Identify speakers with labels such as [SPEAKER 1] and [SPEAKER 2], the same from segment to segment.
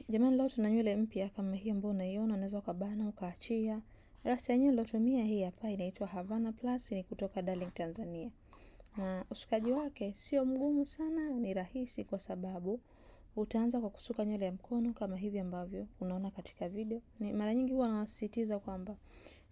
[SPEAKER 1] Jamani, leo tuna nywele mpya kama hii ambayo unaiona, unaweza ukabana ukaachia. Rasta yenyewe nilotumia hii hapa inaitwa Havana Plus, ni kutoka Darling Tanzania. Na usukaji wake sio mgumu sana, ni rahisi kwa sababu utaanza kwa kusuka nywele ya mkono kama hivi ambavyo unaona katika video. Ni mara nyingi huwa nawasisitiza kwamba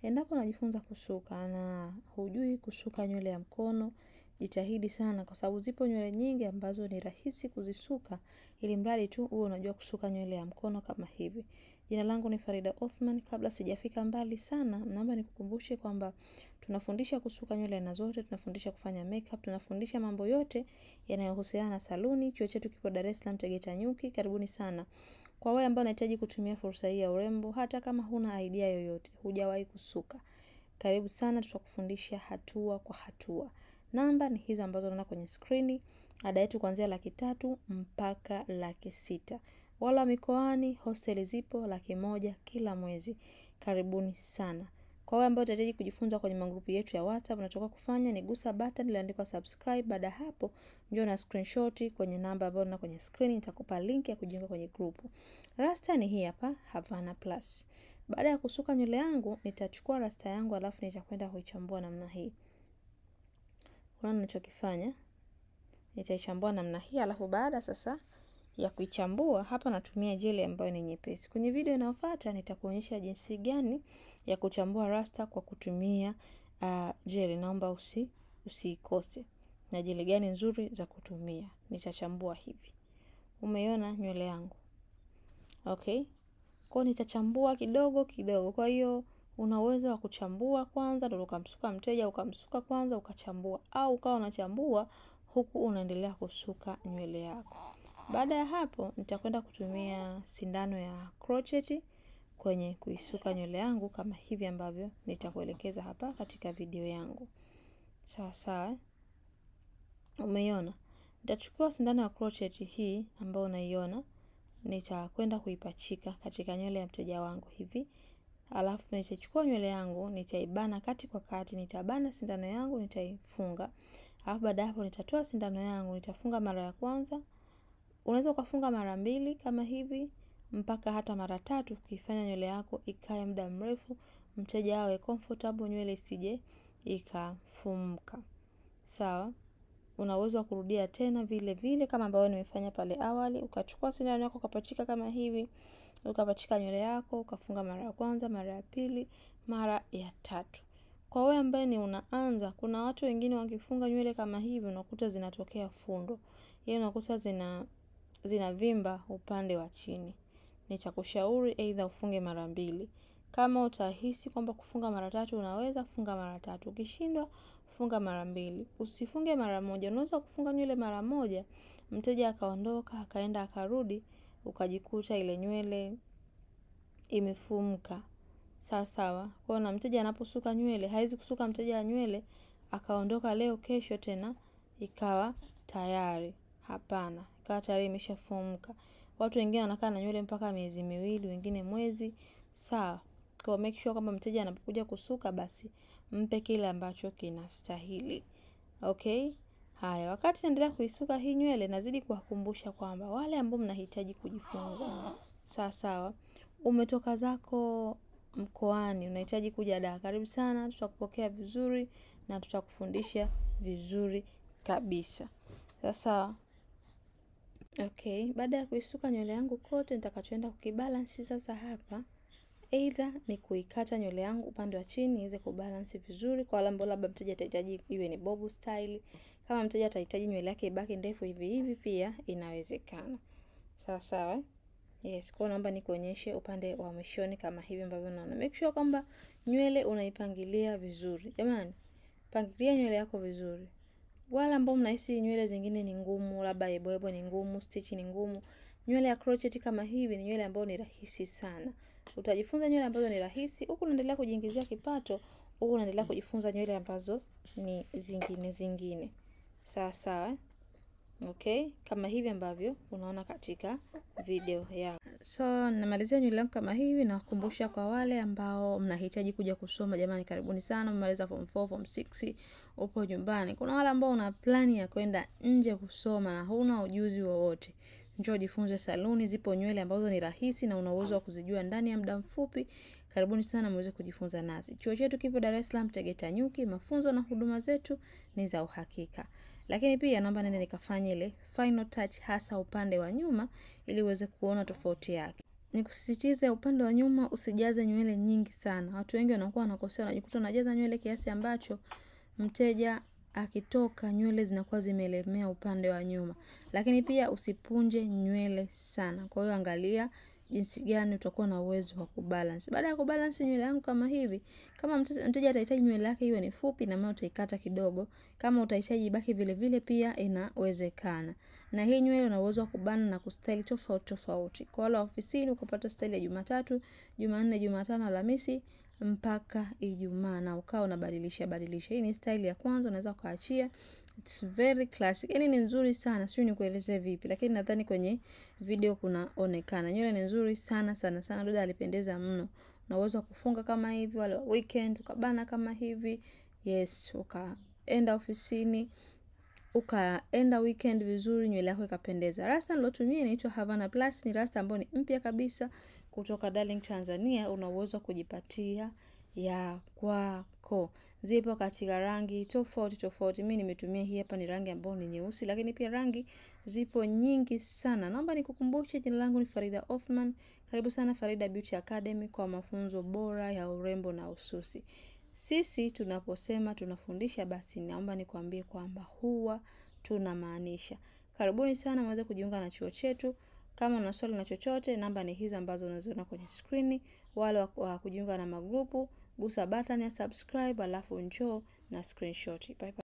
[SPEAKER 1] endapo unajifunza kusuka na hujui kusuka nywele ya mkono, jitahidi sana kwa sababu zipo nywele nyingi ambazo ni rahisi kuzisuka, ili mradi tu uwe unajua kusuka nywele ya mkono kama hivi. Jina langu ni Farida Othman. Kabla sijafika mbali sana, naomba nikukumbushe kwamba tunafundisha kusuka nywele aina zote, tunafundisha kufanya makeup, tunafundisha mambo yote yanayohusiana na saluni. Chuo chetu kipo Dar es Salaam Tegeta Nyuki. Karibuni sana. Kwa wewe ambao unahitaji kutumia fursa hii ya urembo, hata kama huna idea yoyote, hujawahi kusuka, karibu sana, tutakufundisha hatua kwa hatua. Namba ni hizo ambazo unaona kwenye screen. Ada yetu kuanzia 300,000 mpaka 600,000. Wala mikoani hostel zipo 100,000 kila mwezi. Karibuni sana. Kwa wewe ambao unahitaji kujifunza kwenye magrupu yetu ya WhatsApp, unatoka kufanya ni gusa button iliyoandikwa subscribe. Baada hapo njoo na screenshot kwenye namba ambayo unaona kwenye screen, nitakupa link ya kujiunga kwenye grupu. Rasta ni hii hapa, Havana Plus. Baada ya kusuka nywele yangu, nitachukua rasta yangu alafu nitakwenda kuichambua namna hii. Unaona ninachokifanya? Nitaichambua namna hii, alafu baada sasa ya kuichambua, hapa natumia jeli ambayo ni nyepesi. Kwenye video inayofuata nitakuonyesha jinsi gani ya kuchambua rasta kwa kutumia jeli. Naomba usikose. Na jeli gani nzuri za kutumia. Nitachambua hivi. Umeiona nywele yangu? Okay. Kwa nitachambua kidogo kidogo. Kwa hiyo una uwezo wa kuchambua kwanza ndio ukamsuka mteja, ukamsuka kwanza ukachambua, au ukawa unachambua huku unaendelea kusuka nywele yako. Baada ya hapo nitakwenda kutumia sindano ya crochet kwenye kuisuka nywele yangu kama hivi ambavyo nitakuelekeza hapa katika video yangu. Sawa sawa. Umeiona? Nitachukua sindano ya crochet hii ambayo unaiona, nitakwenda kuipachika katika nywele ya mteja wangu hivi. Alafu nitachukua nywele yangu, nitaibana kati kwa kati, nitabana sindano yangu, nitaifunga. Alafu baada hapo nitatoa sindano yangu, nitafunga mara ya kwanza. Unaweza ukafunga mara 2 kama hivi mpaka hata mara 3 ukifanya nywele yako ikae muda mrefu, mteja awe comfortable, nywele isije ikafumuka. Sawa? Una uwezo wa kurudia tena vile vile kama ambavyo nimefanya pale awali. Ukachukua sindano yako ukapachika kama hivi, ukapachika nywele yako, ukafunga mara ya kwanza, mara ya pili, mara ya 3. Kwa wewe ambaye ni unaanza, kuna watu wengine wakifunga nywele kama hivi unakuta zinatokea fundo. Yeye unakuta zinavimba upande wa chini. Nitakushauri aidha ufunge mara 2. Kama utahisi kwamba kufunga mara 3 unaweza funga mara 3. Ukishindwa funga mara 2. Usifunge mara 1. Unaweza kufunga nywele mara 1, mteja akaondoka, akaenda akarudi, ukajikuta ile nywele imefumuka. Sawa sawa. Kwa na mteja anaposuka nywele, haizi kusuka mteja nywele akaondoka leo kesho tena ikawa tayari. Hapana, ikawa tayari imeshafumuka. Watu wengine wanakaa na nywele mpaka miezi 2, wengine mwezi. Sawa. Kwa make sure kwamba mteja anapokuja kusuka basi mpe kile ambacho kinastahili. Okay? Haya, wakati naendelea kuisuka hii nywele, nazidi kuwakumbusha kwamba wale ambao mnahitaji kujifunza. Sawa sawa. Umetoka zako mkoani, unahitaji kuja Dar, karibu sana, tutakupokea vizuri na tutakufundisha vizuri kabisa. Sasa okay, baada ya kuisuka nywele yangu kote, nitakachoenda kukibalance sasa hapa, either ni kuikata nywele yangu upande wa chini iweze kubalance vizuri. Kwa wale ambao labda mteja atahitaji iwe ni bob style, kama mteja atahitaji nywele yake ibaki ndefu hivi hivi, pia inawezekana. Sawa sawa. Yes, kwa naomba nikuonyeshe upande wa mwishoni kama hivi ambavyo unaona. Make sure kwamba nywele unaipangilia vizuri. Jamani, pangilia nywele yako vizuri. Wale ambao mnahisi nywele zingine ni ngumu, labda yeboyebo ni ngumu, stitch ni ngumu, nywele ya crochet kama hivi ni nywele ambayo ni rahisi sana. Utajifunza nywele ambazo ni rahisi, huku unaendelea kujiingizia kipato, huku unaendelea kujifunza nywele ambazo ni zingine. Sawa sawa. Okay, kama hivi ambavyo unaona katika video yako. So, namalizia nywele yangu kama hivi, na kukumbusha kwa wale ambao mnahitaji kuja kusoma, jamani karibuni sana. Mmaliza form 4, form 6, upo nyumbani. Kuna wale ambao una plani ya kwenda nje kusoma na huna ujuzi wowote. njoo jifunze saluni. Zipo nywele ambazo ni rahisi na una uwezo wa kuzijua ndani ya muda mfupi. Karibuni sana muweze kujifunza nasi. Chuo chetu kipo Dar es Salaam Tegeta Nyuki. Mafunzo na huduma zetu ni za uhakika. Lakini pia naomba nende nikafanye ile final touch hasa upande wa nyuma ili uweze kuona tofauti yake. Nikusisitize upande wa nyuma usijaze nywele nyingi sana. Watu wengi wanakuwa wanakosea, wanajikuta wanajaza nywele kiasi ambacho mteja akitoka nywele zinakuwa zimelemea upande wa nyuma. Lakini pia usipunje nywele sana. Kwa hiyo angalia jinsi gani utakuwa na uwezo wa kubalance. Baada ya kubalance nywele yangu kama hivi, kama mteja atahitaji nywele yake iwe ni fupi, na maana utaikata kidogo. Kama utahitaji ibaki vile vile pia inawezekana. Na hii nywele una uwezo wa kubana na kustyle tofauti tofauti. Kwa wale ofisini ukapata style ya Jumatatu, Jumanne, Jumatano, Alhamisi mpaka Ijumaa, na ukao unabadilisha. Hii ni style ya kwanza, unaweza kuachia. It's very classic. Yaani ni nzuri sana. Sio nikueleze vipi, lakini nadhani kwenye video kunaonekana. Nywele ni nzuri sana sana sana. Dada alipendeza mno. Unaweza kufunga kama hivi, wale weekend ukabana kama hivi. Yes, ukaenda ofisini, ukaenda weekend vizuri, nywele yako ikapendeza. Rasta nilotumia inaitwa Havana Plus. Ni rasta ambayo ni mpya kabisa kutoka Darling Tanzania. Una uwezo kujipatia ya kwako. Zipo katika rangi tofauti tofauti. Mimi nimetumia hii hapa, ni rangi ambayo ni nyeusi, lakini pia rangi zipo nyingi sana. Naomba nikukumbushe, jina langu ni Farida Othman. Karibu sana Farida Beauty Academy kwa mafunzo bora ya urembo na ususi. Sisi tunaposema tunafundisha, basi naomba nikwambie kwamba huwa tunamaanisha. Karibuni sana mweze kujiunga na chuo chetu. Kama una swali na chochote, namba ni hizo ambazo unaziona kwenye screen. Wale wa kujiunga na magrupu, gusa button ya subscribe alafu njoo na screenshot. Bye bye.